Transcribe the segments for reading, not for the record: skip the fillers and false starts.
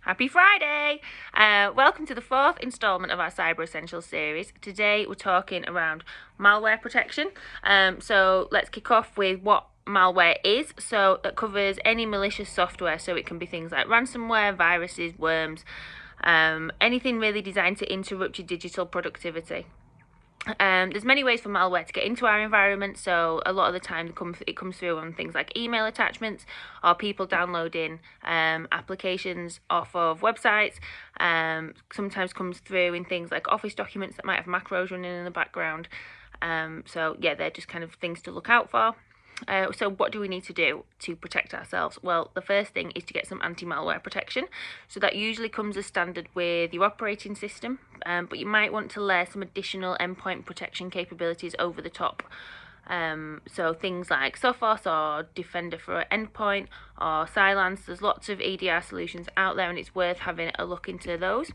Happy Friday! Welcome to the fourth instalment of our Cyber Essentials series. Today we're talking around malware protection. So let's kick off with what malware is. So that covers any malicious software. So it can be things like ransomware, viruses, worms, anything really designed to interrupt your digital productivity. There's many ways for malware to get into our environment, so a lot of the time it comes through on things like email attachments or people downloading applications off of websites. Sometimes comes through in things like Office documents that might have macros running in the background. So yeah, they're just kind of things to look out for. So what do we need to do to protect ourselves? Well, the first thing is to get some anti-malware protection. So that usually comes as standard with your operating system, but you might want to layer some additional endpoint protection capabilities over the top. So things like Sophos or Defender for Endpoint or Cylance. There's lots of EDR solutions out there and it's worth having a look into those.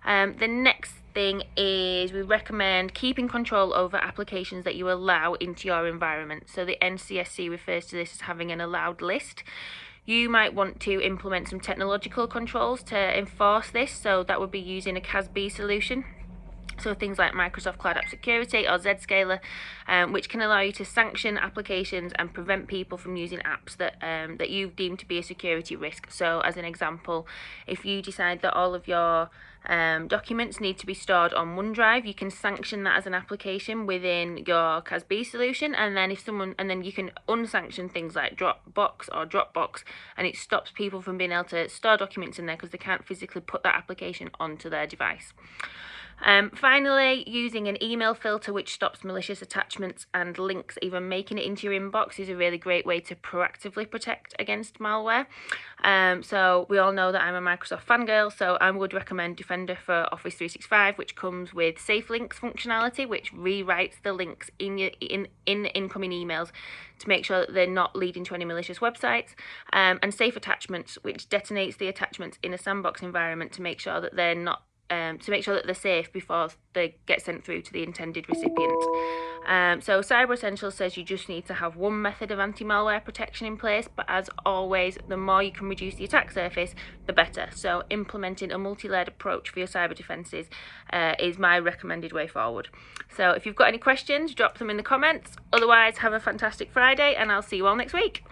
The next thing is we recommend keeping control over applications that you allow into your environment. So the NCSC refers to this as having an allowed list. You might want to implement some technological controls to enforce this, so that would be using a CASB solution. So things like Microsoft Cloud App Security or Zscaler, which can allow you to sanction applications and prevent people from using apps that you've deemed to be a security risk. So as an example, if you decide that all of your documents need to be stored on OneDrive, you can sanction that as an application within your CASB solution, and then you can unsanction things like Dropbox, and it stops people from being able to store documents in there because they can't physically put that application onto their device. Finally, using an email filter which stops malicious attachments and links even making it into your inbox is a really great way to proactively protect against malware. So we all know that I'm a Microsoft fangirl, so I would recommend Defender for Office 365, which comes with safe links functionality, which rewrites the links in the incoming emails to make sure that they're not leading to any malicious websites, and safe attachments, which detonates the attachments in a sandbox environment to make sure that they're not they're safe before they get sent through to the intended recipient. So Cyber Essentials says you just need to have one method of anti-malware protection in place, but as always, the more you can reduce the attack surface, the better. So implementing a multi-layered approach for your cyber defences is my recommended way forward. So if you've got any questions, drop them in the comments. Otherwise, have a fantastic Friday and I'll see you all next week.